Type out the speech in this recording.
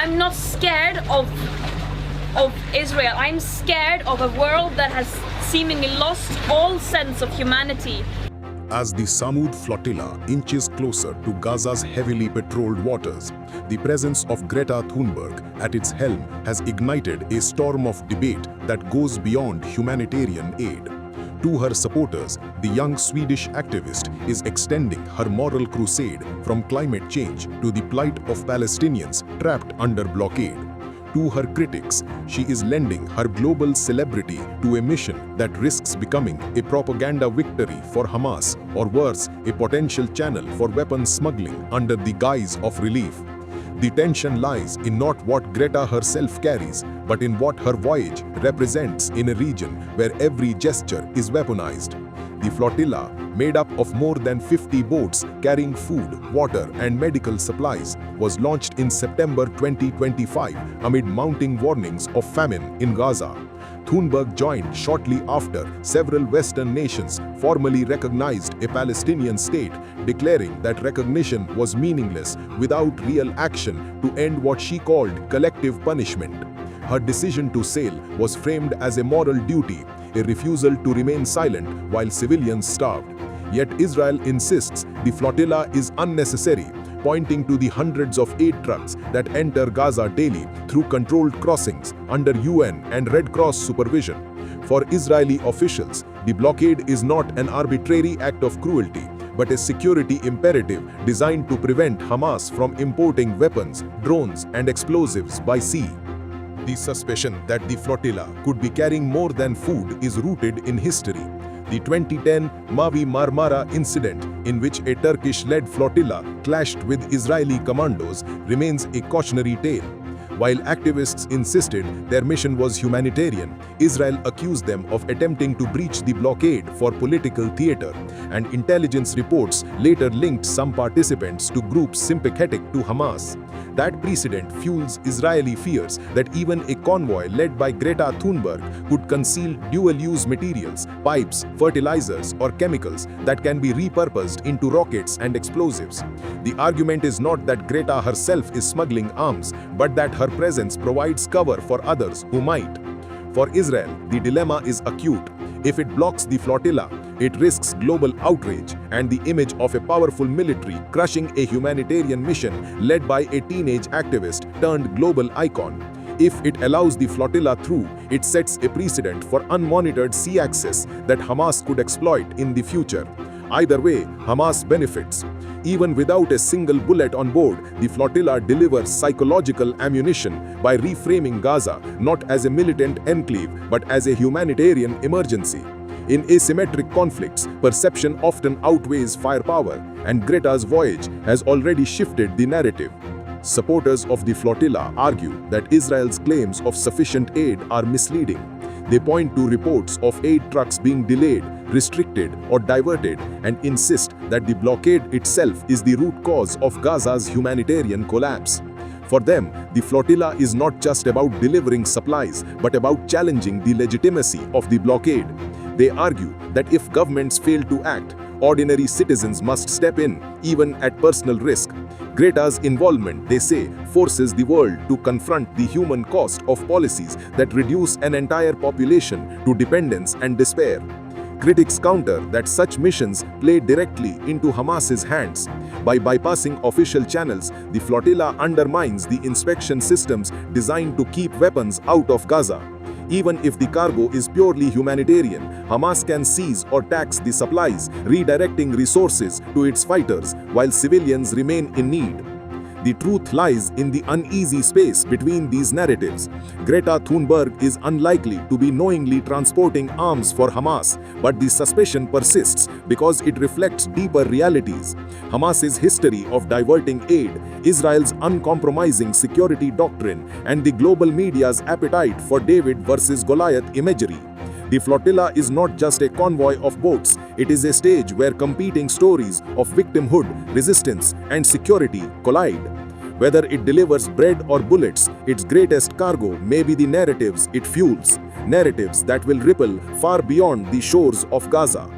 I'm not scared of Israel. I'm scared of a world that has seemingly lost all sense of humanity. As the Samud Flotilla inches closer to Gaza's heavily patrolled waters, the presence of Greta Thunberg at its helm has ignited a storm of debate that goes beyond humanitarian aid. To her supporters, the young Swedish activist is extending her moral crusade from climate change to the plight of Palestinians trapped under blockade. To her critics, she is lending her global celebrity to a mission that risks becoming a propaganda victory for Hamas, or worse, a potential channel for weapons smuggling under the guise of relief. The tension lies in not what Greta herself carries, but in what her voyage represents in a region where every gesture is weaponized. The flotilla, made up of more than 50 boats carrying food, water, and medical supplies, was launched in September 2025 amid mounting warnings of famine in Gaza. Thunberg joined shortly after several Western nations formally recognized a Palestinian state, declaring that recognition was meaningless without real action to end what she called collective punishment. Her decision to sail was framed as a moral duty, a refusal to remain silent while civilians starved. Yet Israel insists the flotilla is unnecessary, pointing to the hundreds of aid trucks that enter Gaza daily through controlled crossings under UN and Red Cross supervision. For Israeli officials, the blockade is not an arbitrary act of cruelty, but a security imperative designed to prevent Hamas from importing weapons, drones, and explosives by sea. The suspicion that the flotilla could be carrying more than food is rooted in history. The 2010 Mavi Marmara incident, in which a Turkish-led flotilla clashed with Israeli commandos, remains a cautionary tale. While activists insisted their mission was humanitarian, Israel accused them of attempting to breach the blockade for political theater, and intelligence reports later linked some participants to groups sympathetic to Hamas. That precedent fuels Israeli fears that even a convoy led by Greta Thunberg could conceal dual-use materials, pipes, fertilizers, or chemicals that can be repurposed into rockets and explosives. The argument is not that Greta herself is smuggling arms, but that her presence provides cover for others who might. For Israel, the dilemma is acute. If it blocks the flotilla, it risks global outrage and the image of a powerful military crushing a humanitarian mission led by a teenage activist turned global icon. If it allows the flotilla through, it sets a precedent for unmonitored sea access that Hamas could exploit in the future. Either way, Hamas benefits. Even without a single bullet on board, the flotilla delivers psychological ammunition by reframing Gaza not as a militant enclave but as a humanitarian emergency. In asymmetric conflicts, perception often outweighs firepower, and Greta's voyage has already shifted the narrative. Supporters of the flotilla argue that Israel's claims of sufficient aid are misleading. They point to reports of aid trucks being delayed, restricted, or diverted, and insist that the blockade itself is the root cause of Gaza's humanitarian collapse. For them, the flotilla is not just about delivering supplies, but about challenging the legitimacy of the blockade. They argue that if governments fail to act, ordinary citizens must step in, even at personal risk. Greta's involvement, they say, forces the world to confront the human cost of policies that reduce an entire population to dependence and despair. Critics counter that such missions play directly into Hamas's hands. By bypassing official channels, the flotilla undermines the inspection systems designed to keep weapons out of Gaza. Even if the cargo is purely humanitarian, Hamas can seize or tax the supplies, redirecting resources to its fighters while civilians remain in need. The truth lies in the uneasy space between these narratives. Greta Thunberg is unlikely to be knowingly transporting arms for Hamas, but the suspicion persists because it reflects deeper realities. Hamas's history of diverting aid, Israel's uncompromising security doctrine, and the global media's appetite for David versus Goliath imagery. The flotilla is not just a convoy of boats, it is a stage where competing stories of victimhood, resistance, and security collide. Whether it delivers bread or bullets, its greatest cargo may be the narratives it fuels, narratives that will ripple far beyond the shores of Gaza.